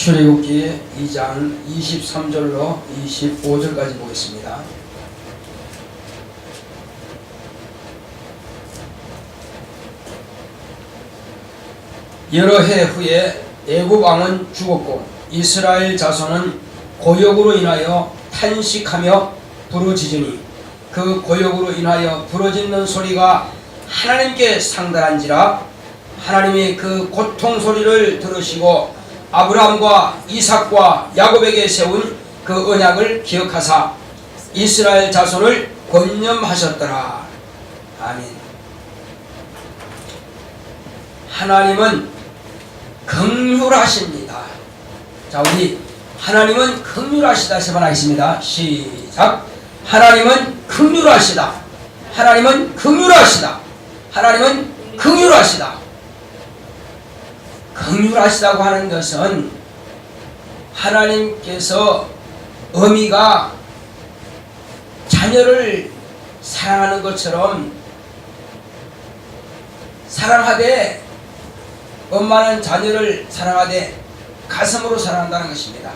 출애굽기 2장 23절로 25절까지 보겠습니다. 여러 해 후에 애굽 왕은 죽었고 이스라엘 자손은 고역으로 인하여 탄식하며 부르짖으니 그 고역으로 인하여 부르짖는 소리가 하나님께 상달한지라 하나님이 그 고통 소리를 들으시고 아브라함과 이삭과 야곱에게 세운 그 언약을 기억하사 이스라엘 자손을 권념하셨더라. 아멘. 하나님은 긍휼하십니다. 자, 우리 하나님은 긍휼하시다 세 번 하겠습니다. 시작. 하나님은 긍휼하시다. 하나님은 긍휼하시다. 하나님은 긍휼하시다. 긍휼하시다고 하는 것은 하나님께서 어미가 자녀를 사랑하는 것처럼 사랑하되 엄마는 자녀를 사랑하되 가슴으로 사랑한다는 것입니다.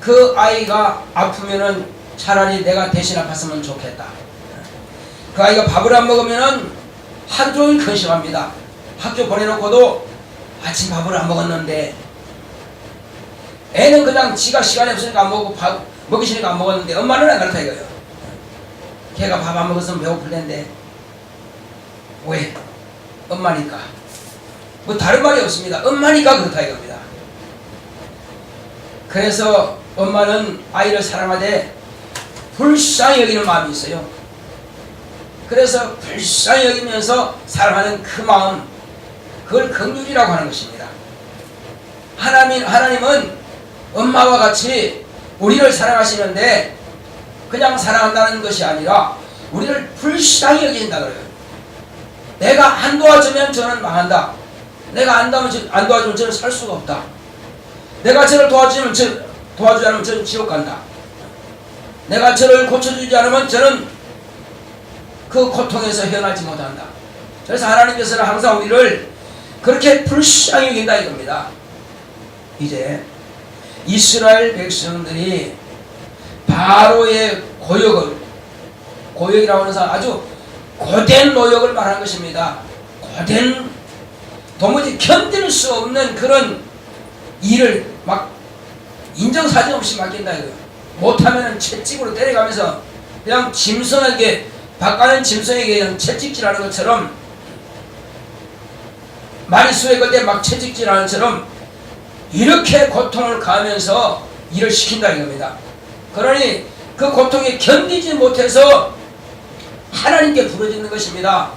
그 아이가 아프면은 차라리 내가 대신 아팠으면 좋겠다. 그 아이가 밥을 안 먹으면은 하루 종일 근심합니다. 학교 보내놓고도 아침 밥을 안 먹었는데 애는 그냥 지가 시간이 없으니까 안 먹고 밥 먹기 싫으니까 안 먹었는데 엄마는 안 그렇다 이거예요. 걔가 밥 안 먹었으면 배고플 텐데 왜? 엄마니까. 뭐 다른 말이 없습니다. 엄마니까 그렇다 이겁니다. 그래서 엄마는 아이를 사랑하되 불쌍히 여기는 마음이 있어요. 그래서 불쌍히 여기면서 사랑하는 그 마음, 그걸 긍휼이라고 하는 것입니다. 하나님은 엄마와 같이 우리를 사랑하시는데 그냥 사랑한다는 것이 아니라 우리를 불쌍히 여긴다 그래요. 내가 안 도와주면 저는 망한다. 내가 안 도와주면 저는 살 수가 없다. 내가 저를 도와주지 않으면 저는 지옥 간다. 내가 저를 고쳐주지 않으면 저는 그 고통에서 헤어나지 못한다. 그래서 하나님께서는 항상 우리를 그렇게 불쌍히 여긴다 이겁니다. 이제 이스라엘 백성들이 바로의 고역이라고 하는 사람 아주 고된 노역을 말하는 것입니다. 고된 도무지 견딜 수 없는 그런 일을 막 인정사정 없이 맡긴다 이거예요. 못하면 채찍으로 때려가면서 그냥 짐승에게 바가는 짐승에게 그냥 채찍질하는 것처럼 마리수에 걸때 막 채찍질하는 것처럼 이렇게 고통을 가하면서 일을 시킨다 이겁니다. 그러니 그 고통에 견디지 못해서 하나님께 부르짖는 것입니다.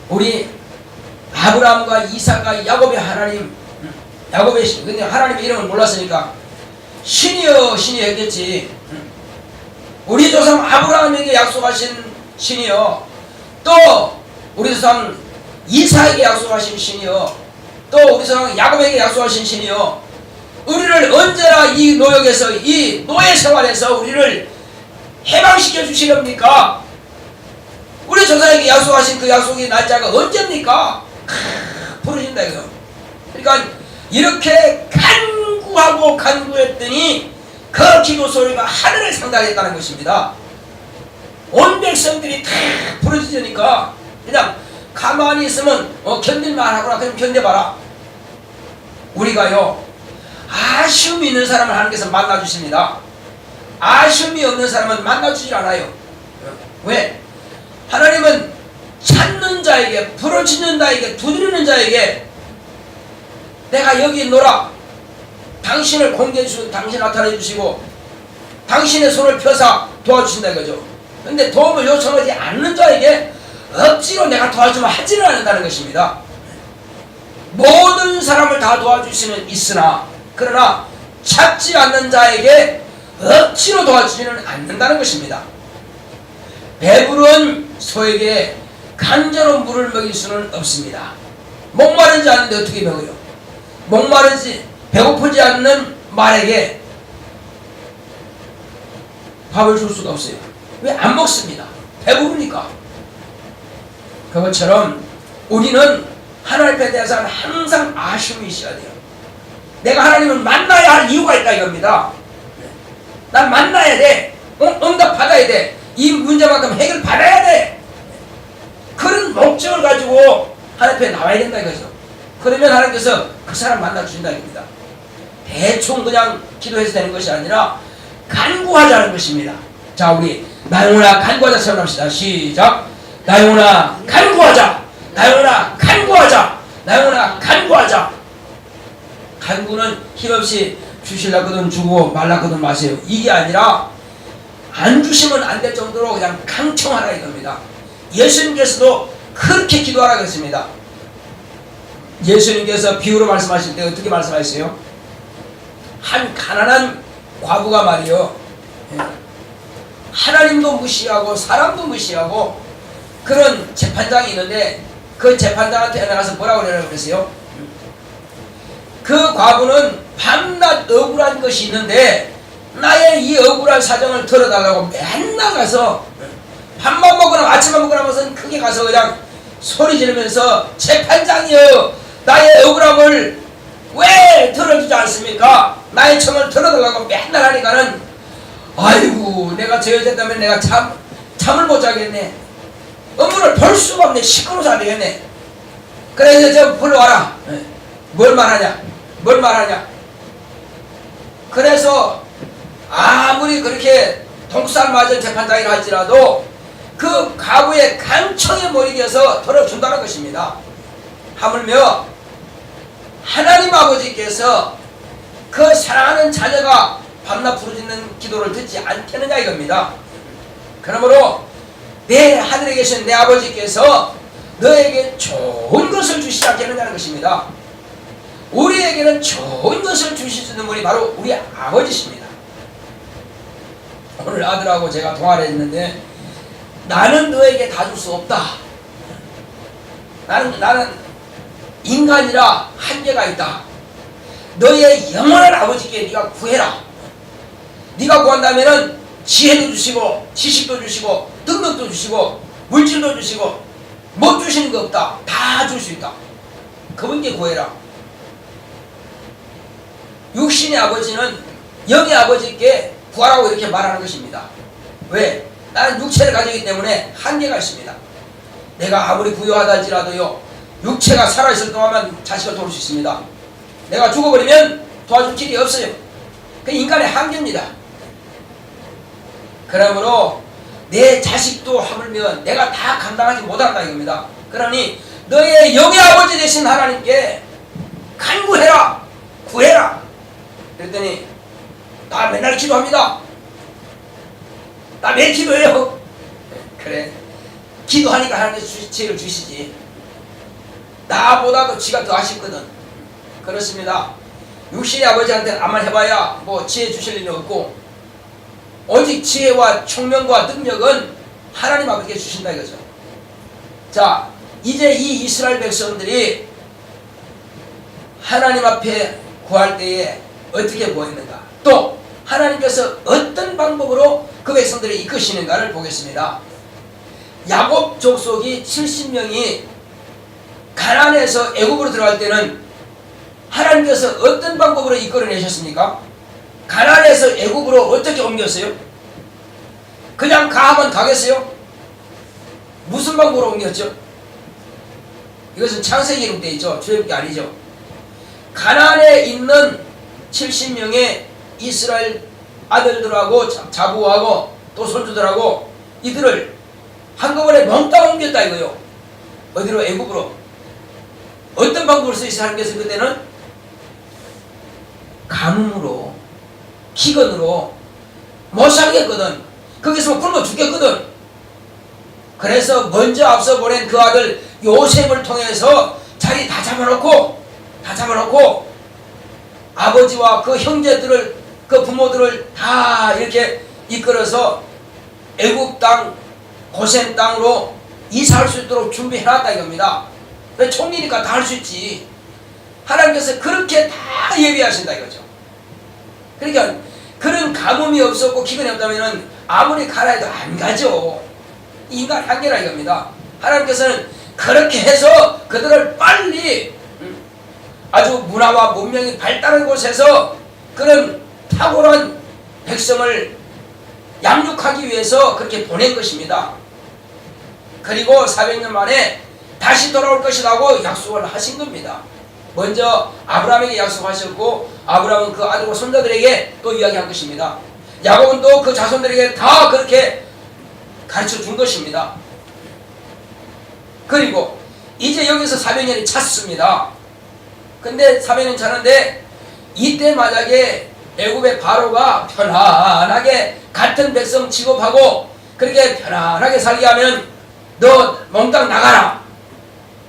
우리 아브라함과 이삭과 야곱의 하나님, 야곱의 신, 근데 하나님의 이름을 몰랐으니까 신이여 신이여 했겠지. 우리 조상 아브라함에게 약속하신 신이여, 또 우리 조상 이삭에게 약속하신 신이여, 또 우리 조상 야곱에게 약속하신 신이여, 우리를 언제나 이 노역에서 이 노예 생활에서 우리를 해방시켜 주시렵니까? 우리 조상에게 약속하신 그 약속의 날짜가 언제입니까? 부르신다 이거. 그러니까 이렇게 간구하고 간구했더니 그 기도 소리가 하늘을 상달했다는 것입니다. 온 백성들이 다 부르짖으니까 그냥 가만히 있으면 견딜만 하구나. 그럼 견뎌봐라. 우리가요 아쉬움이 있는 사람을 하나님께서 만나주십니다. 아쉬움이 없는 사람은 만나주질 않아요. 왜? 하나님은 찾는 자에게, 부르짖는 자에게, 두드리는 자에게 내가 여기 있노라. 당신을 공개해 주시고 당신 나타내 주시고 당신의 손을 펴사 도와주신다 이거죠. 그런데 도움을 요청하지 않는 자에게 억지로 내가 도와주면 하지는 않는다는 것입니다. 모든 사람을 다 도와주시는 있으나 그러나 찾지 않는 자에게 억지로 도와주지는 않는다는 것입니다. 배부른 소에게 강제로 물을 먹일 수는 없습니다. 목마르지 않는데 어떻게 먹어요? 배고프지 않는 말에게 밥을 줄 수가 없어요. 왜 안 먹습니다? 배부르니까. 그것처럼 우리는 하나님에 대해서는 항상 아쉬움이 있어야 돼요. 내가 하나님을 만나야 할 이유가 있다 이겁니다. 난 만나야 돼. 응답 받아야 돼. 이 문제만큼 해결 받아야 돼. 그런 목적을 가지고 하나님 앞에 나와야 된다 이거죠. 그러면 하나님께서 그 사람 만나 주신다 이겁니다. 대충 그냥 기도해서 되는 것이 아니라 간구하자는 것입니다. 자, 우리 나 영혼아 간구하자 세워납시다. 시작. 나 영혼아 간구하자. 나 영혼아 간구하자. 나 영혼아 간구하자. 간구는 힘없이 주실라거든 주고 말라거든 마세요. 이게 아니라 안 주시면 안 될 정도로 그냥 강청하라 이겁니다. 예수님께서도 그렇게 기도하라 그랬습니다. 예수님께서 비유로 말씀하실 때 어떻게 말씀하셨어요? 한 가난한 과부가 말이요, 하나님도 무시하고 사람도 무시하고 그런 재판장이 있는데 그 재판장한테 나가서 뭐라고 그랬어요? 그 과부는 밤낮 억울한 것이 있는데 나의 이 억울한 사정을 들어달라고 맨날 가서 밥만 먹거나 아침만 먹거나 하면서 크게 가서 그냥 소리 지르면서 재판장이여 나의 억울함을 왜 들어주지 않습니까? 나의 청을 들어달라고 맨날 하니까는 아이고 내가 저 여자다면 내가 잠을 못 자겠네. 업무를 볼 수가 없네. 시끄러워서 안 되겠네. 그래 이제 저 불러와라. 뭘 말하냐? 뭘 말하냐? 그래서 아무리 그렇게 동살 맞은 재판장이라 할지라도 그 가부의 강청에 못 이겨서 들어준다는 것입니다. 하물며 하나님 아버지께서 그 사랑하는 자녀가 밤낮 부르짖는 기도를 듣지 않겠느냐 이겁니다. 그러므로 내 하늘에 계신 내 아버지께서 너에게 좋은 것을 주시지 않겠느냐는 것입니다. 우리에게는 좋은 것을 주실 수 있는 분이 바로 우리 아버지십니다. 오늘 아들하고 제가 통화를 했는데 나는 너에게 다 줄 수 없다. 나는 인간이라 한계가 있다. 너의 영원한 아버지께 네가 구해라. 네가 구한다면은 지혜도 주시고 지식도 주시고 능력도 주시고 물질도 주시고 못 주시는 거 없다. 다 줄 수 있다. 그분께 구해라. 육신의 아버지는 영의 아버지께 구하라고 이렇게 말하는 것입니다. 왜? 나는 육체를 가지기 때문에 한계가 있습니다. 내가 아무리 부유하다 할지라도요, 육체가 살아있을 동안만 자식을 도울 수 있습니다. 내가 죽어버리면 도와줄 길이 없어요. 그 인간의 한계입니다. 그러므로 내 자식도 하물며 내가 다 감당하지 못한다 이겁니다. 그러니 너의 영의 아버지 되신 하나님께 간구해라. 구해라. 그랬더니 나 맨날 기도합니다. 나 매일 기도해요. 그래, 기도하니까 하나님께서 지혜를 주시지. 나보다도 지가 더 아쉽거든. 그렇습니다. 육신의 아버지한테 아만 해봐야 뭐 지혜 주실 일은 없고 오직 지혜와 총명과 능력은 하나님 아버지께 주신다 이거죠. 자, 이제 이 이스라엘 백성들이 하나님 앞에 구할 때에 어떻게 구했는가, 또 하나님께서 어떤 방법으로 그 백성들을 이끄시는가를 보겠습니다. 야곱 족속이 70명이 가나안에서 애굽으로 들어갈 때는 하나님께서 어떤 방법으로 이끌어내셨습니까? 가나안에서 애굽으로 어떻게 옮겼어요? 그냥 가면 가겠어요? 무슨 방법으로 옮겼죠? 이것은 창세기 기록되어 있죠. 출애굽기 아니죠. 가나안에 있는 70명의 이스라엘 아들들하고 자부하고 또 손주들하고 이들을 한꺼번에 몽땅 옮겼다 이거요. 어디로? 애굽으로. 어떤 방법을 쓰시는 하나님께서 그때는 가뭄으로 기근으로 못 살겠거든. 거기서 굶어 죽겠거든. 그래서 먼저 앞서 보낸 그 아들 요셉을 통해서 자리 다 잡아놓고 아버지와 그 형제들을 그 부모들을 다 이렇게 이끌어서 애굽 땅 고센 땅으로 이사할 수 있도록 준비해놨다 이겁니다. 총리니까 다 할 수 있지. 하나님께서 그렇게 다 예비하신다 이거죠. 그러니까 그런 가뭄이 없었고 기근이 없다면 아무리 가라 해도 안 가죠. 인간 한계라 이겁니다. 하나님께서는 그렇게 해서 그들을 빨리 아주 문화와 문명이 발달한 곳에서 그런 탁월한 백성을 양육하기 위해서 그렇게 보낸 것입니다. 그리고 400년 만에 다시 돌아올 것이라고 약속을 하신 겁니다. 먼저 아브라함에게 약속하셨고 아브라함은 그 아들과 손자들에게 또 이야기한 것입니다. 야곱은 또 그 자손들에게 다 그렇게 가르쳐 준 것입니다. 그리고 이제 여기서 400년이 찼습니다. 근데 400년 차는데 이때 만약에 애굽의 바로가 편안하게 같은 백성 취급하고 그렇게 편안하게 살게 하면 너 몽땅 나가라,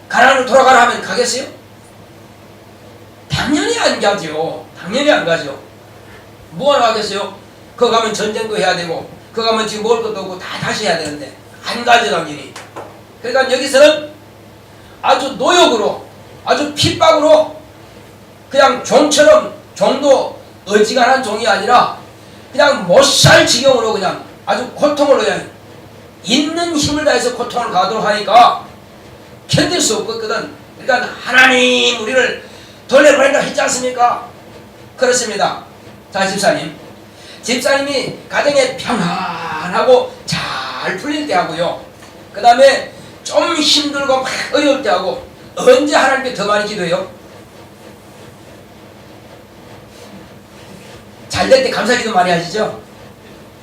가나안으로 돌아가라 하면 가겠어요? 당연히 안 가죠. 당연히 안 가죠. 뭐하러 가겠어요? 그거 가면 전쟁도 해야 되고 그거 가면 지금 먹을 것도 없고 다 다시 해야 되는데 안 가죠 당연히. 그러니까 여기서는 아주 노역으로 아주 핍박으로 그냥 종처럼 종도 어지간한 종이 아니라 그냥 못 살 지경으로 그냥 아주 고통으로 그냥 있는 힘을 다해서 고통을 가도록 하니까 견딜 수 없거든. 그러니까 하나님 우리를 돌려보낸다 했지 않습니까? 그렇습니다. 자, 집사님이 가정에 평안하고 잘 풀릴 때 하고요. 그 다음에 좀 힘들고 막 어려울 때 하고 언제 하나님께 더 많이 기도해요? 잘 될 때 감사기도 많이 하시죠?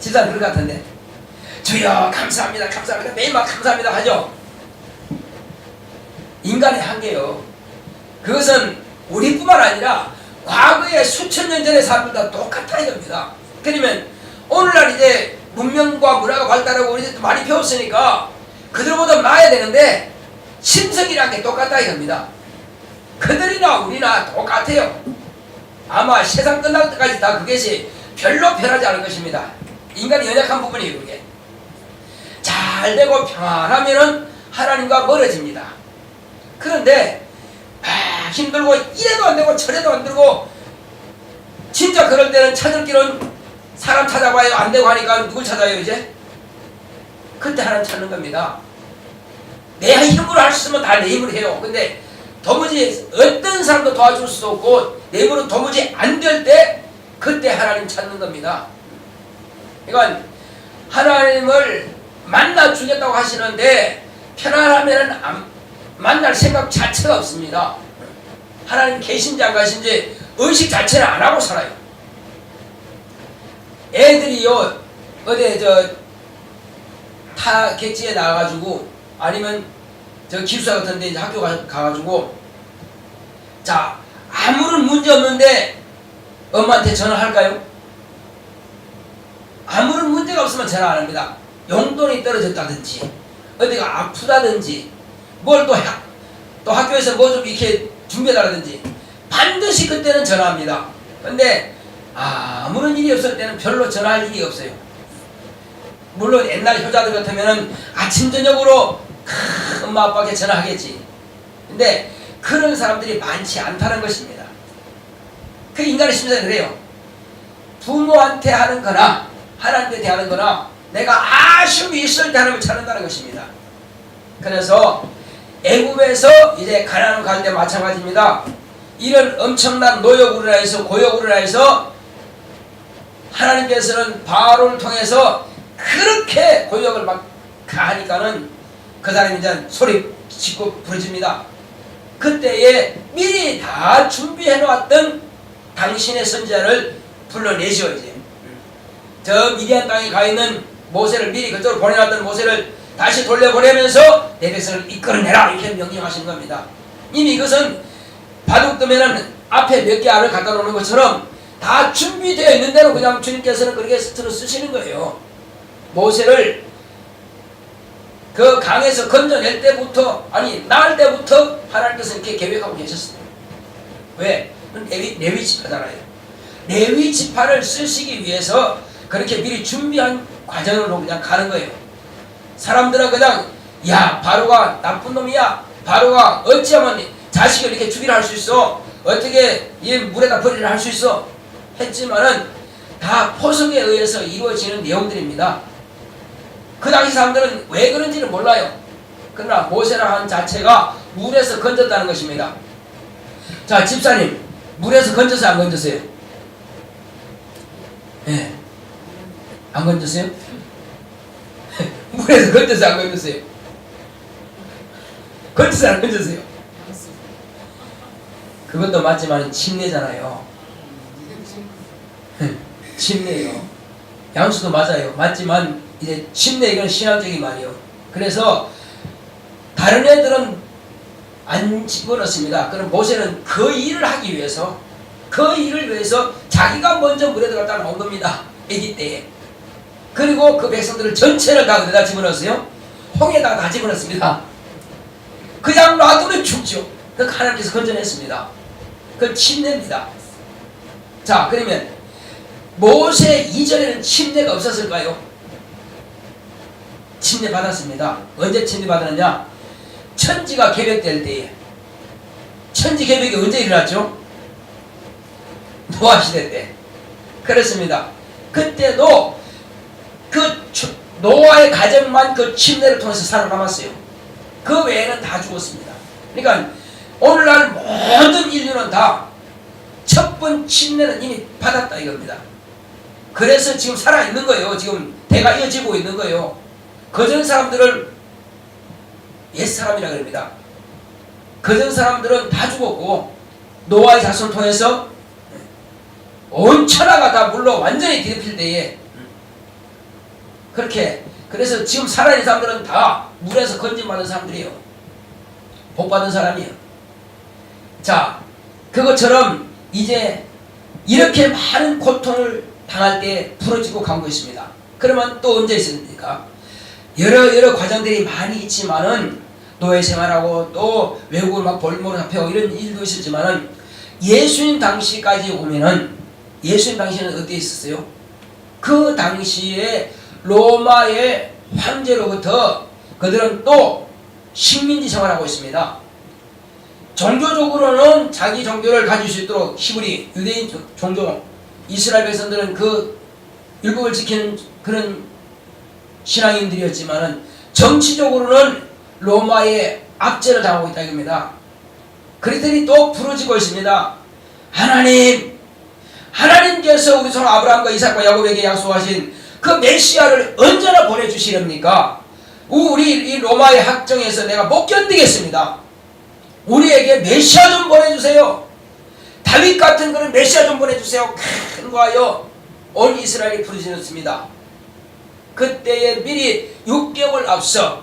집사님 그럴 것 같은데 주여 감사합니다 감사합니다 매일 막 감사합니다 하죠? 인간의 한계요. 그것은 우리뿐만 아니라 과거에 수천 년 전의 사람들과 똑같아 이겁니다. 그러면 오늘날 이제 문명과 문화가 발달하고 우리도 많이 배웠으니까 그들보다 나아야 되는데 심성이란 게 똑같다 이겁니다. 그들이나 우리나 똑같아요. 아마 세상 끝날 때까지 다 그것이 별로 변하지 않을 것입니다. 인간이 연약한 부분이에요. 그게 잘 되고 평안하면은 하나님과 멀어집니다. 그런데 힘들고 이래도 안 되고 저래도 안 되고 진짜 그럴 때는 찾을 길은 사람 찾아봐요. 안 되고 하니까 누굴 찾아요 이제? 그때 하나님 찾는 겁니다. 내 힘으로 할 수 있으면 다 내 힘으로 해요. 근데 도무지 어떤 사람도 도와줄 수 없고 내 힘으로 도무지 안 될 때 그때 하나님 찾는 겁니다. 그러니까 하나님을 만나 주겠다고 하시는데 편안하면 만날 생각 자체가 없습니다. 하나님 계신지 안 계신지 의식 자체를 안 하고 살아요. 애들이요 어디 타 객지에 나가가지고 아니면 기숙사 같은 데 이제 학교 가가지고 자 아무런 문제 없는데 엄마한테 전화할까요? 아무런 문제가 없으면 전화 안 합니다. 용돈이 떨어졌다든지 어디가 아프다든지 뭘 또 학교에서 뭐 좀 이렇게 준비해달라든지 반드시 그때는 전화합니다. 근데 아무런 일이 없을 때는 별로 전화할 일이 없어요. 물론 옛날 효자들 같으면은 아침 저녁으로 엄마 아빠에게 전화하겠지. 근데 그런 사람들이 많지 않다는 것입니다. 그 인간의 심성이 그래요. 부모한테 하는 거나 하나님께 대하는 거나 내가 아쉬움이 있을 때 하나님을 찾는다는 것입니다. 그래서 애굽에서 이제 가나안으로 갈 때 마찬가지입니다. 이런 엄청난 노역으로 인해서 고역으로 인해서 하나님께서는 바로를 통해서 그렇게 고역을 막 가하니까는 그 사람이 이제 소리 짓고 부르집니다. 그때에 미리 다 준비해 놓았던 당신의 선지자를 불러내시오. 이제 저 미디안 땅에 가 있는 모세를 미리 그쪽으로 보내놨던 모세를 다시 돌려보내면서 내 백성을 이끌어내라 이렇게 명령하신 겁니다. 이미 이것은 바둑두면은 앞에 몇 개 알을 갖다 놓는 것처럼 다 준비되어 있는 대로 그냥 주님께서는 그렇게 스스로 쓰시는 거예요. 모세를 그 강에서 건져낼 때부터 낳을 때부터 하나님께서 이렇게 계획하고 계셨어요. 왜? 레위 지파잖아요. 레위 지파를 쓰시기 위해서 그렇게 미리 준비한 과정으로 그냥 가는 거예요. 사람들은 그냥 야 바로가 나쁜 놈이야. 바로가 어찌하면 자식을 이렇게 죽이라 할 수 있어. 어떻게 이 물에다 버리라 할 수 있어. 했지만은 다 포석에 의해서 이루어지는 내용들입니다. 그 당시 사람들은 왜 그런지는 몰라요. 그러나 모세라 한 자체가 물에서 건졌다는 것입니다. 자, 집사님, 물에서 건져서 안 건졌어요? 예. 안 건졌어요? 물에서 건져서 안 건졌어요? 건져서 안 건졌어요? 그것도 맞지만 침례잖아요. 침례요. 양수도 맞아요. 맞지만 이제 침례 이건 신앙적인 말이에요. 그래서 다른 애들은 안 집어넣습니다. 그럼 모세는 그 일을 하기 위해서 그 일을 위해서 자기가 먼저 물에 들어갔다 나온 겁니다. 아기 때에. 그리고 그 백성들을 전체를 다 어디다 집어넣었어요? 홍에다가 다 집어넣습니다. 그냥 놔두면 죽죠. 그 하나님께서 건져냈습니다. 그건 침례입니다. 자, 그러면 모세 이전에는 침례가 없었을까요? 침례 받았습니다. 언제 침례 받았느냐? 천지가 개벽될 때에. 천지 개벽이 언제 일어났죠? 노아 시대 때. 그렇습니다. 그때도 그 노아의 가정만 그 침례를 통해서 살아남았어요. 그 외에는 다 죽었습니다. 그러니까 오늘날 모든 인류는 다 첫 번 침례는 이미 받았다 이겁니다. 그래서 지금 살아있는 거예요. 지금 대가 이어지고 있는 거예요. 그전 사람들을 옛사람이라 그럽니다. 그전 사람들은 다 죽었고 노아의 자손을 통해서 온 천하가 다 물로 완전히 뒤덮일 때에 그렇게 그래서 지금 살아있는 사람들은 다 물에서 건짐받은 사람들이에요. 복받은 사람이에요. 자, 그것처럼 이제 이렇게 많은 고통을 당할 때 부러지고 간 것입니다. 그러면 또 언제 있습니까? 여러 과정들이 많이 있지만은 노예 생활하고 또 외국을 막 볼모로 잡혀가고 이런 일도 있었지만은 예수님 당시까지 오면은 예수님 당시에는 어디에 있었어요? 그 당시에 로마의 황제로부터 그들은 또 식민지 생활하고 있습니다. 종교적으로는 자기 종교를 가질 수 있도록 히브리 유대인 종교 이스라엘 백성들은 그 율법을 지키는 그런 신앙인들이었지만은 정치적으로는 로마의 압제를 당하고 있다 이겁니다. 그리스도인이 또 부러지고 있습니다. 하나님께서 우리 son 아브라함과 이삭과 야곱에게 약속하신 그 메시아를 언제나 보내주시렵니까? 우리 이 로마의 학정에서 내가 못 견디겠습니다. 우리에게 메시아 좀 보내주세요. 다윗 같은 그런 메시아 좀 보내주세요. 큰 거하여 온 이스라엘이 부르짖었습니다. 그때에 미리 6개월 앞서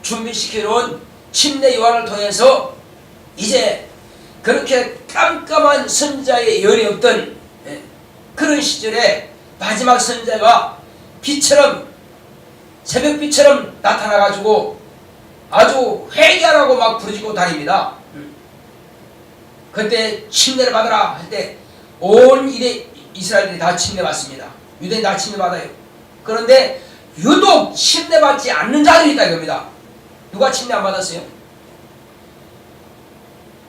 준비시켜 놓은 침례 요한을 통해서 이제 그렇게 깜깜한 선자의 열이 없던 그런 시절에 마지막 선자가 빛처럼 새벽빛처럼 나타나가지고 아주 회개하라고 막 부르짖고 다닙니다. 그때 침례를 받으라 할 때 온 이스라엘들이 다 침례받습니다. 유대인 다 침례받아요. 그런데 유독 침례받지 않는 자들이 있다 이겁니다. 누가 침례 안 받았어요?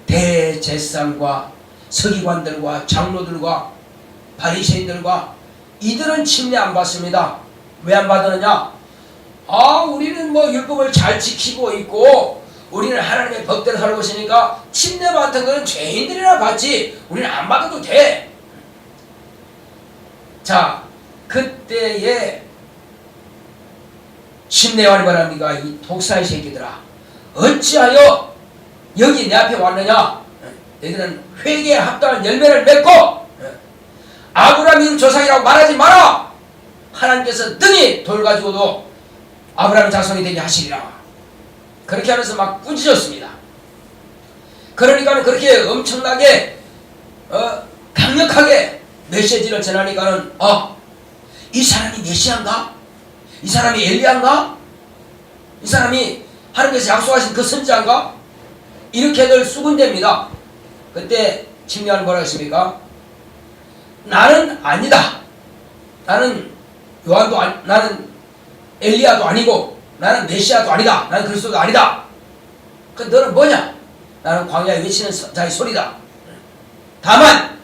대제사장과 서기관들과 장로들과 바리새인들과 이들은 침례 안 받습니다. 왜 안 받느냐? 우리는 뭐 율법을 잘 지키고 있고 우리는 하나님의 법대로 살고 있으니까 침례 받은 거는 죄인들이나 받지 우리는 안 받아도 돼. 자, 그때에 침례 요한이 말합니다. 이 독사의 새끼들아, 어찌하여 여기 내 앞에 왔느냐? 너희들은 회개에 합당한 열매를 맺고 아브라함이 조상이라고 말하지 마라. 하나님께서 능히 돌 가지고도 아브라함의 자손이 되게 하시리라. 그렇게 하면서 막 꾸짖었습니다. 그러니까는 그렇게 엄청나게 강력하게 메시지를 전하니까는 이 사람이 메시아인가? 이 사람이 엘리야인가? 이 사람이 하나님께서 약속하신 그 선지자인가? 이렇게들 수군됩니다. 그때 침례하는 뭐라고 했습니까? 나는 아니다. 나는 요한도 나는 엘리야도 아니고 나는 메시아도 아니다. 나는 그리스도도 아니다. 그 너는 뭐냐? 나는 광야에 외치는 자의 소리다. 다만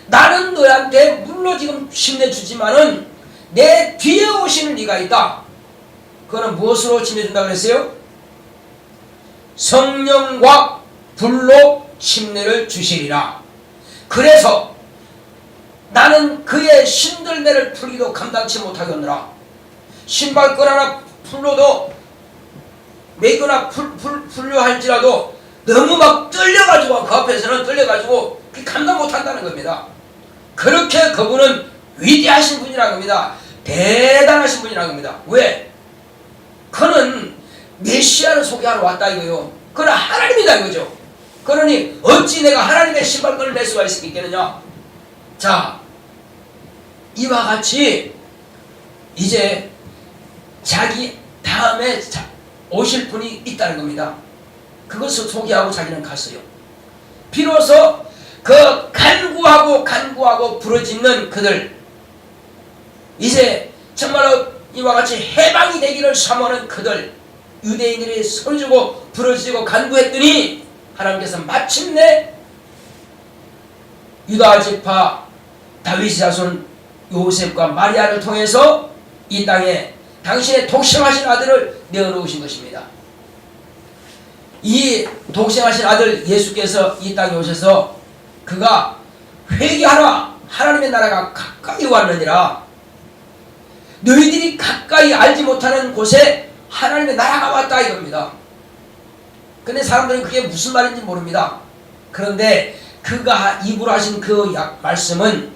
나는 너한테 물로 지금 침례 주지만은 내 뒤에 오시는 이가 있다. 그거는 무엇으로 침례 준다고 그랬어요? 성령과 불로 침례를 주시리라. 그래서 나는 그의 신들매를 풀기도 감당치 못하겠노라. 신발 끈하나 풀로도 매거나 풀려 할지라도 너무 막 떨려가지고 그 앞에서는 떨려가지고 감당 못한다는 겁니다. 그렇게 그분은 위대하신 분이라는 겁니다. 대단하신 분이라는 겁니다. 왜? 그는 메시아를 소개하러 왔다 이거요. 그는 하나님이다 이거죠. 그러니 어찌 내가 하나님의 신발끈을 낼 수가 있겠느냐. 자, 이와 같이 이제 자기 다음에 오실 분이 있다는 겁니다. 그것을 소개하고 자기는 갔어요. 비로소 그 간구하고 부르짖는 그들, 이제 정말로 이와 같이 해방이 되기를 사모하는 그들, 유대인들이 소리지고 부르짖고 간구했더니 하나님께서 마침내 유다 지파 다윗의 자손 요셉과 마리아를 통해서 이 땅에 당신의 독생하신 아들을 내어놓으신 것입니다. 이 독생하신 아들 예수께서 이 땅에 오셔서 그가 회개하라, 하나님의 나라가 가까이 왔느니라. 너희들이 가까이 알지 못하는 곳에 하나님의 나라가 왔다 이겁니다. 근데 사람들은 그게 무슨 말인지 모릅니다. 그런데 그가 입으로 하신 그 말씀은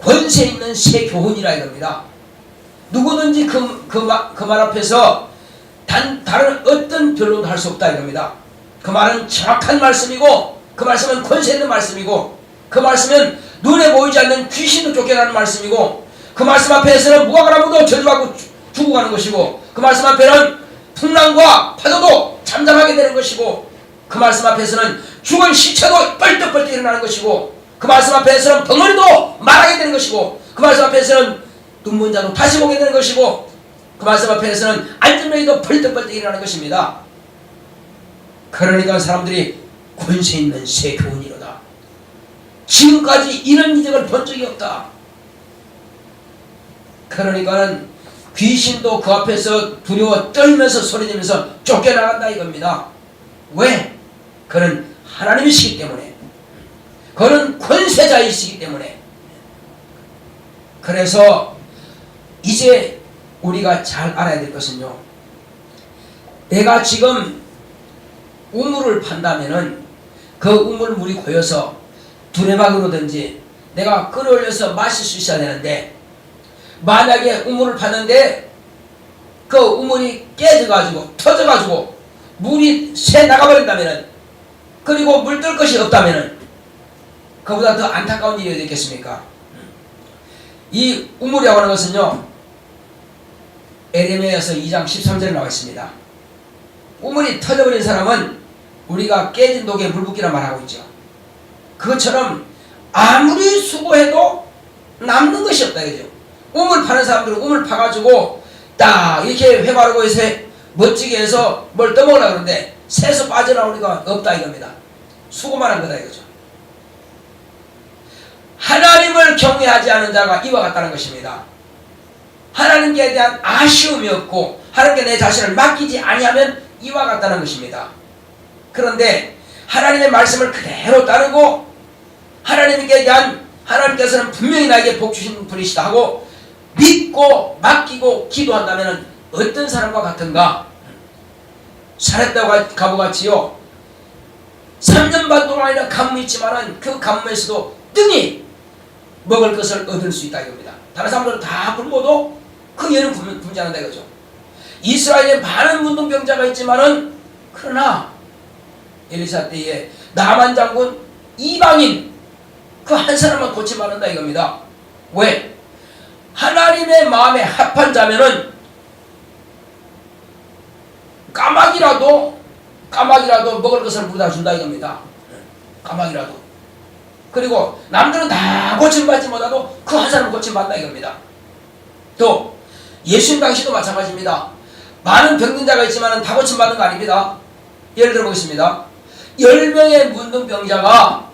권세 있는 새 교훈이라 이겁니다. 누구든지 그 말 앞에서 다른 어떤 변론도 할 수 없다 이겁니다. 그 말은 정확한 말씀이고, 그 말씀은 권세 있는 말씀이고, 그 말씀은 눈에 보이지 않는 귀신도 쫓겨나는 말씀이고, 그 말씀 앞에서는 무화과나무도 저주하고 죽어가는 것이고, 그 말씀 앞에는 풍랑과 파도도 잠잠하게 되는 것이고, 그 말씀 앞에서는 죽은 시체도 뻘떡뻘떡 일어나는 것이고, 그 말씀 앞에서는 벙어리도 말하게 되는 것이고, 그 말씀 앞에서는 눈먼 자도 다시 보게 되는 것이고, 그 말씀 앞에서는 앉은 명이도 펄떡펄떡 일어나는 것입니다. 그러니까 사람들이 권세 있는 새 교훈이로다. 지금까지 이런 이적을 본 적이 없다. 그러니까는 귀신도 그 앞에서 두려워 떨면서 소리내면서 쫓겨나간다 이겁니다. 왜? 그는 하나님이시기 때문에, 그는 권세자이시기 때문에. 그래서 이제 우리가 잘 알아야 될 것은요, 내가 지금 우물을 판다면은 그 우물물이 고여서 두레박으로든지 내가 끌어올려서 마실 수 있어야 되는데, 만약에 우물을 파는데 그 우물이 깨져가지고 터져가지고 물이 새 나가버린다면은, 그리고 물뜰 것이 없다면은 그보다 더 안타까운 일이 어디 있겠습니까? 이 우물이라고 하는 것은요, 에레미야서 2장 13절에 나와 있습니다. 우물이 터져버린 사람은 우리가 깨진 독에 물 붓기라 말하고 있죠. 그것처럼 아무리 수고해도 남는 것이 없다 이거죠. 우물 파는 사람들은 우물 파가지고 딱 이렇게 회 바르고 해서 멋지게 해서 뭘 떠먹으려고 그러는데 새서 빠져나오니까 없다 이겁니다. 수고만 한 거다 이거죠. 하나님을 경외하지 않은 자가 이와 같다는 것입니다. 하나님께 대한 아쉬움이 없고 하나님께 내 자신을 맡기지 아니하면 이와 같다는 것입니다. 그런데 하나님의 말씀을 그대로 따르고 하나님께 대한, 하나님께서는 분명히 나에게 복 주신 분이시다 하고 믿고 맡기고 기도한다면 어떤 사람과 같은가? 살았다고 가보같이요, 3년 반 동안이나 가뭄이 있지만은 그 가뭄에서도 등이 먹을 것을 얻을 수 있다 이겁니다. 다른 사람들은 다 굶어도 그 얘는 굶지 않는다 이거죠. 이스라엘에 많은 문둥병자가 있지만은, 그러나 엘리사 때에 나만 장군 이방인 그 한 사람만 고치면 않는다 이겁니다. 왜? 하나님의 마음에 합한 자면은 까마귀라도 먹을 것을 물다 준다 이겁니다. 까마귀라도. 그리고 남들은 다 고침받지 못하도 그 한 사람은 고침받는다 이겁니다. 또 예수님 당시도 마찬가지입니다. 많은 병든 자가 있지만 다 고침받는 거 아닙니다. 예를 들어 보겠습니다. 10명의 문둥병자가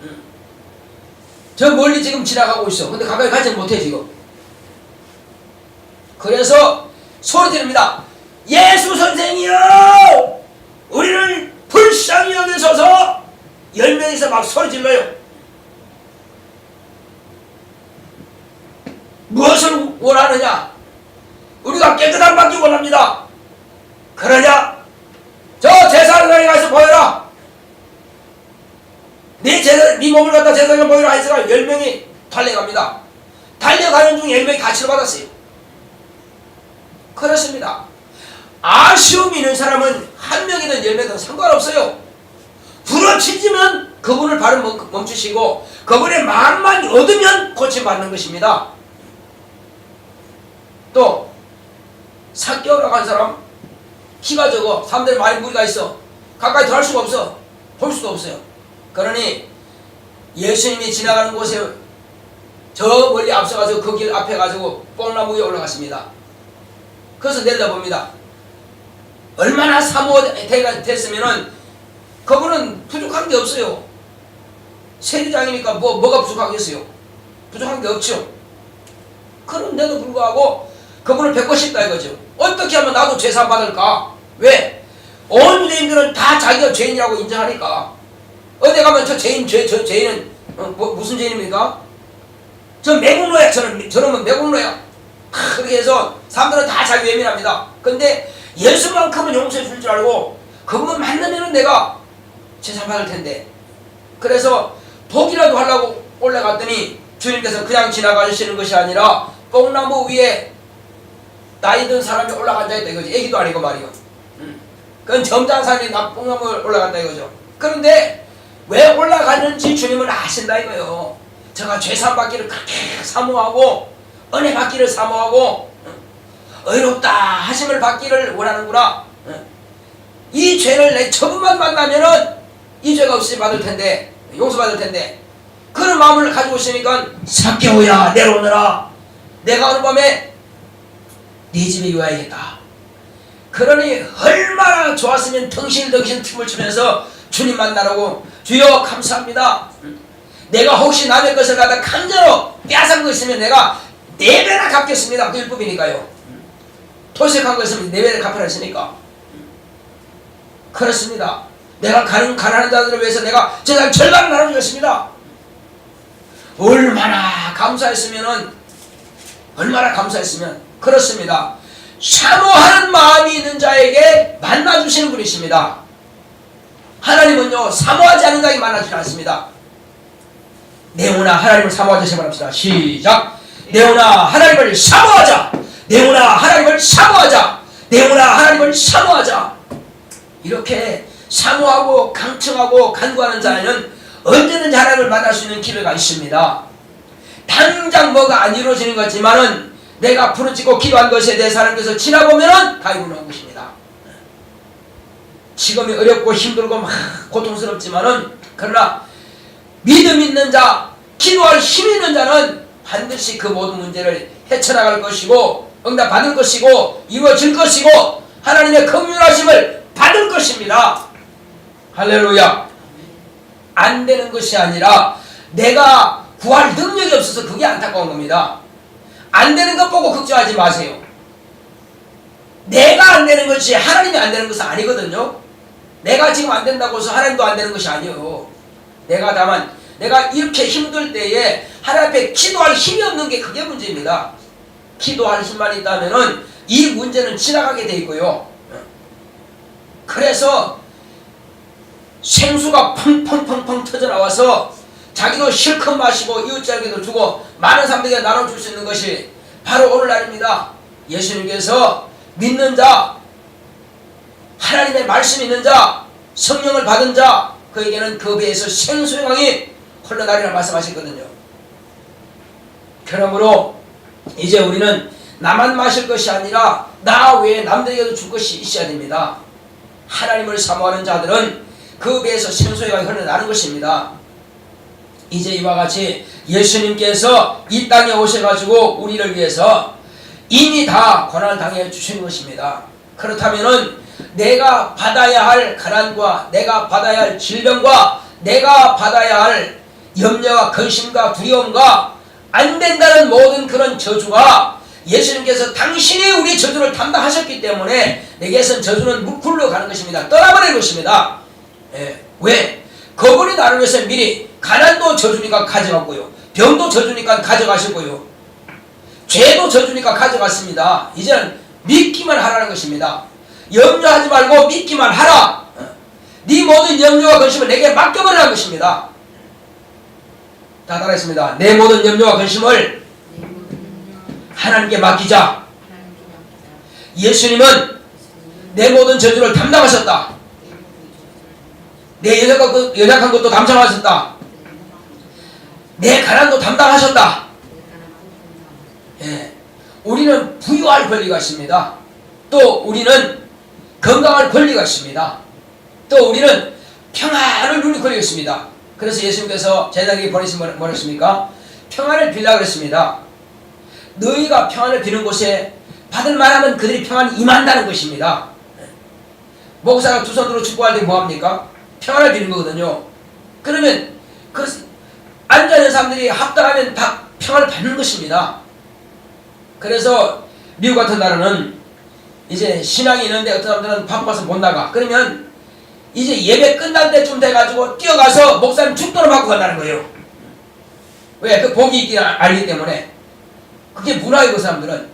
저 멀리 지금 지나가고 있어. 근데 가까이 가지 못해 지금. 그래서 소리 지릅니다. 예수 선생이요, 우리를 불 막 소리 질러요. 무엇을 원하느냐? 우리가 깨끗한 받기 원합니다. 그러냐? 저 제사장에 가서 보여라. 네 몸을 갖다 제사장에 보여라 해서가 10명이 달려갑니다. 달려가는 중 10명이 가치를 받았어요. 그렇습니다. 아쉬움이 있는 사람은 한 명이든 10명이든 상관없어요. 부러치지면 그분을 바로 멈추시고 그분의 마음만 얻으면 고침받는 것입니다. 또 삭개오라고 한 사람 키가 적어 사람들이 많이 무리가 있어 가까이 들어갈 수가 없어. 볼 수도 없어요. 그러니 예수님이 지나가는 곳에 저 멀리 앞서가지고 그 길 앞에 가지고 뽕나무 위에 올라갔습니다. 그래서 내려다봅니다. 얼마나 사모가 됐으면은 그분은 부족한 게 없어요. 세리장이니까 뭐가 부족하겠어요? 부족한 게 없죠. 그런데도 불구하고 그분을 뵙고 싶다 이거죠. 어떻게 하면 나도 죄사 받을까? 왜? 온 유대인들은 다 자기가 죄인이라고 인정하니까. 어디 가면 저 죄인은 무슨 죄인입니까? 저 매국노야. 저놈은 매국노야. 그렇게 해서 사람들은 다 자기 외면합니다. 근데 예수만큼은 용서해 줄 줄 알고 그분만 만나면은 내가 죄사 받을 텐데. 그래서 복이라도 하려고 올라갔더니 주님께서 그냥 지나가시는 것이 아니라 뽕나무 위에 나이 든 사람이 올라간다 했다 이거지. 애기도 아니고 말이요. 그건 점잖은 사람이 뽕나무에 올라간다 이거죠. 그런데 왜 올라가는지 주님은 아신다 이거요. 제가 죄산 받기를 그렇게 사모하고 은혜 받기를 사모하고 의롭다 하심을 받기를 원하는구나. 이 죄를 내 처음만 만나면은 이 죄가 없이 받을 텐데 용서받을 텐데 그런 마음을 가지고 있으니까 삭개오야 내려오너라. 내가 오늘 밤에 네 집에 와야겠다. 그러니 얼마나 좋았으면 덩실덩실 춤을 추면서 주님 만나라고 주여 감사합니다. 내가 혹시 남의 것을 갖다 강제로 빼앗은 거 있으면 내가 4배나 갚겠습니다. 그 율법이니까요. 토색한 거 있으면 4배를 갚아라 했으니까. 그렇습니다. 내가 가난한 자들을 위해서 내가 재산 절반을 나눠주겠습니다. 얼마나 감사했으면 그렇습니다. 사모하는 마음이 있는 자에게 만나주시는 분이십니다. 하나님은요 사모하지 않는 자에게 만나주지 않습니다. 네오나 하나님을 사모하자 제발합시다. 시작. 네오나 하나님을 사모하자. 네오나 하나님을 사모하자. 네오나 하나님을 사모하자. 이렇게 사모하고 강청하고 간구하는 자는 언제든지 하나님을 만날 수 있는 기회가 있습니다. 당장 뭐가 안 이루어지는 거지만은 내가 부르짖고 기도한 것에 대해서 하나님께서 지나보면은 다 이루어놓은 것입니다. 지금이 어렵고 힘들고 막 고통스럽지만은 그러나 믿음 있는 자, 기도할 힘 있는 자는 반드시 그 모든 문제를 헤쳐나갈 것이고 응답 받을 것이고 이루어질 것이고 하나님의 긍휼하심을 받을 것입니다. 할렐루야. 안 되는 것이 아니라 내가 구할 능력이 없어서 그게 안타까운 겁니다. 안 되는 것 보고 걱정하지 마세요. 내가 안 되는 것이 하나님이 안 되는 것은 아니거든요. 내가 지금 안 된다고 해서 하나님도 안 되는 것이 아니에요. 내가 다만 내가 이렇게 힘들 때에 하나님 앞에 기도할 힘이 없는 게 그게 문제입니다. 기도할 힘만 있다면은 이 문제는 지나가게 돼 있고요. 그래서 생수가 펑펑펑펑 터져 나와서 자기도 실컷 마시고 이웃자에게도 주고 많은 사람들에게 나눠줄 수 있는 것이 바로 오늘날입니다. 예수님께서 믿는 자, 하나님의 말씀 있는 자, 성령을 받은 자, 그에게는 그 배에서 생수의 강이 흘러나리라 말씀하셨거든요. 그러므로 이제 우리는 나만 마실 것이 아니라 나 외에 남들에게도 줄 것이 있어야 됩니다. 하나님을 사모하는 자들은 그 배에서 생수의 강이 흘러나는 것입니다. 이제 이와 같이 예수님께서 이 땅에 오셔가지고 우리를 위해서 이미 다 고난을 당해 주신 것입니다. 그렇다면은 내가 받아야 할 가난과 내가 받아야 할 질병과 내가 받아야 할 염려와 근심과 두려움과 안 된다는 모든 그런 저주가 예수님께서 당신이 우리 저주를 담당하셨기 때문에 내게선 저주는 묵 굴러가는 것입니다. 떠나버리는 것입니다. 왜? 그 그분이 나를 위해서 미리 가난도 져주니까 가져갔고요, 병도 져주니까 가져가시고요, 죄도 져주니까 가져갔습니다. 이제는 믿기만 하라는 것입니다. 염려하지 말고 믿기만 하라. 네 모든 염려와 근심을 내게 맡겨버리라는 것입니다. 다 따라했습니다. 내 모든 염려와 근심을 하나님께 맡기자. 예수님은 내 모든 저주를 담당하셨다. 내 연약한 것도 담당하셨다. 내 가난도 담당하셨다. 예. 우리는 부유할 권리가 있습니다. 또 우리는 건강할 권리가 있습니다. 또 우리는 평안을 누릴 권리가 있습니다. 그래서 예수님께서 제자에게 보내시면 뭐랬습니까? 평안을 빌라 그랬습니다. 너희가 평안을 비는 곳에 받을 만하면 그들이 평안이 임한다는 것입니다. 목사가 두 손으로 축복할 때 뭐합니까? 평안을 비는 거거든요. 그러면 그 앉아있는 사람들이 합당하면 다 평안을 받는 것입니다. 그래서 미국 같은 나라는 이제 신앙이 있는데 어떤 사람들은 바빠서 못 나가. 그러면 이제 예배 끝날 때쯤 돼가지고 뛰어가서 목사님 축도를 받고 간다는 거예요. 왜? 그 복이 있기 알기 때문에. 그게 문화이고, 그 사람들은.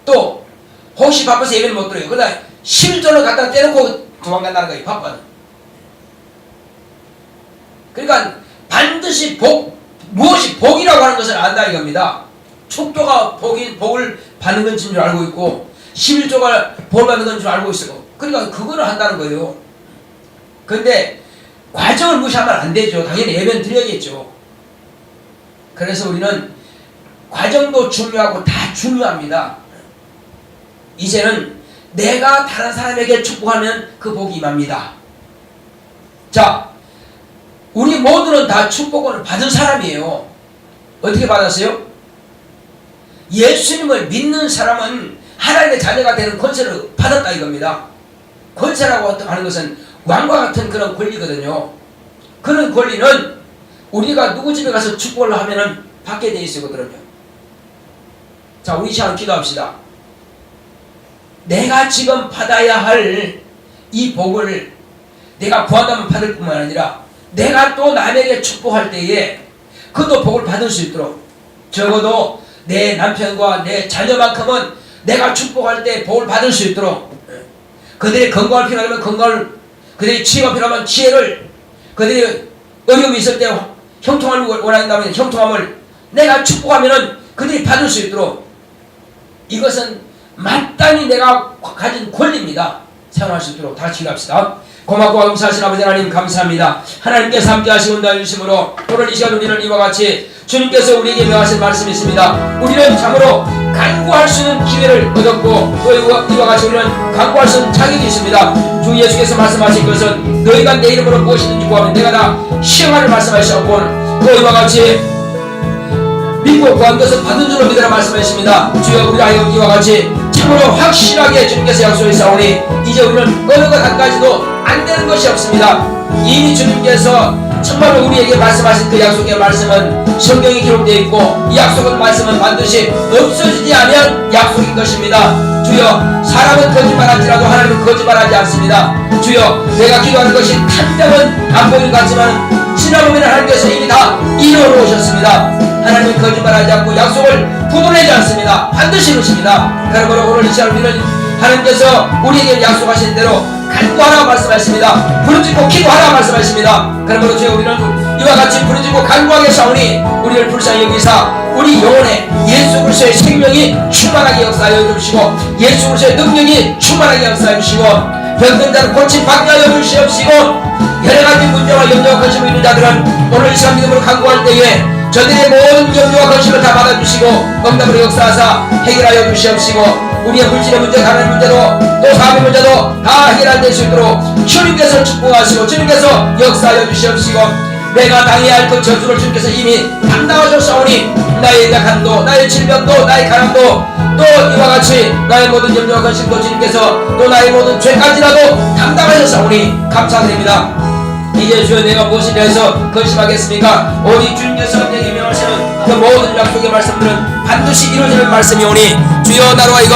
또 혹시 바빠서 예배를 못 들어요. 그러다 11조를 갖다 떼놓고 도망간다는 거예요. 바빠는. 그러니까 반드시 무엇이 복이라고 하는 것을 안다 이겁니다. 축도가 복을 받는 것인 줄 알고 있고 11조가 복을 받는 것인 줄 알고 있고, 그러니까 그거를 한다는 거예요. 근데 과정을 무시하면 안 되죠. 당연히 예배는 드려야겠죠. 그래서 우리는 과정도 중요하고 다 중요합니다. 이제는 내가 다른 사람에게 축복하면 그 복이 임합니다. 자, 우리 모두는 다 축복을 받은 사람이에요. 어떻게 받았어요? 예수님을 믿는 사람은 하나님의 자녀가 되는 권세를 받았다 이겁니다. 권세라고 하는 것은 왕과 같은 그런 권리거든요. 그런 권리는 우리가 누구 집에 가서 축복을 하면은 받게 돼 있거든요. 자, 우리 시간 기도합시다. 내가 지금 받아야 할 이 복을 내가 구한다면 받을 뿐만 아니라 내가 또 남에게 축복할 때에 그도 복을 받을 수 있도록, 적어도 내 남편과 내 자녀만큼은 내가 축복할 때 복을 받을 수 있도록, 그들이 건강을 필요하면 건강을, 그들이 지혜가 필요하면 지혜를, 그들이 어려움이 있을 때 형통함을 원한다면 형통함을 내가 축복하면 그들이 받을 수 있도록, 이것은 마땅히 내가 가진 권리입니다. 사용할 수 있도록 다 같이 기도합시다. 고맙고 감사하신 아버지 하나님 감사합니다. 하나님께서 함께 하시고 도와주심으로 오늘 이 시간 우리는 이와 같이 주님께서 우리에게 명하신 말씀이 있습니다. 우리는 참으로 간구할 수 있는 기회를 얻었고 또 이와 같이 우리는 간구할 수 있는 자격이 있습니다. 주 예수께서 말씀하신 것은 너희가 내 이름으로 무엇이든지 구하면 내가 다 시행하를 말씀하셨고, 또 이와 같이 믿고 구한 것을 받은 줄로 믿으라 말씀하십니다. 주여 우리가 이와 같이 참으로 확실하게 주님께서 약속하사오니 이제 우리는 어느 것 한 가지도 안 되는 것이 없습니다. 이미 주님께서 정말로 우리에게 말씀하신 그 약속의 말씀은 성경에 기록되어 있고, 이 약속은 말씀은 반드시 없어지지 않으면 약속인 것입니다. 주여, 사람은 거짓말할지라도 하나님은 거짓말하지 않습니다. 주여, 내가 기도하는 것이 당장은 안 보이는 것 같지만 지나보면 하나님께서 이미 다 이루어 놓으셨습니다. 하나님은 거짓말하지 않고 약속을 부도내지 않습니다. 반드시 이루십니다. 그러므로 오늘 이 시간 우리는 하나님께서 우리에게 약속하신 대로 간구하라 말씀하십니다. 부르짖고 기도하라 말씀하십니다. 그러므로 주여 우리는 이와 같이 부르짖고 간구하게 사오니 우리를 불쌍히 여기사 우리 영혼에 예수 그리스도의 생명이 충만하게 역사하여 주시고 예수 그리스도의 능력이 충만하게 역사하여 주시고 병든 자를 고침 받게 하여 주시옵시고, 여러가지 문제와 염려와 근심을 있는 자들은 오늘 이 시간 믿음으로 간구할 때에 저들의 모든 염려와 근심을 다 받아주시고 응답으로 역사하사 해결하여 주시옵시고, 우리의 물질의 문제, 가난의 문제도 또 사업의 문제도 다 해결할 수 있도록 주님께서 축복하시고 주님께서 역사하여 주시옵시고, 내가 당해야 할 그 저주를 주님께서 이미 담당하셨사오니 나의 약함도 나의 질병도 나의 가난도 또 이와 같이 나의 모든 염려와 근심도 주님께서 또 나의 모든 죄까지라도 담당하셨사오니 감사드립니다. 이제 주여 내가 무엇에 대해서 근심하겠습니까? 오직 주님께서 내게 명하시는 그 모든 약속의 말씀들은 반드시 이루어지는 말씀이 오니 주여 나로 하여금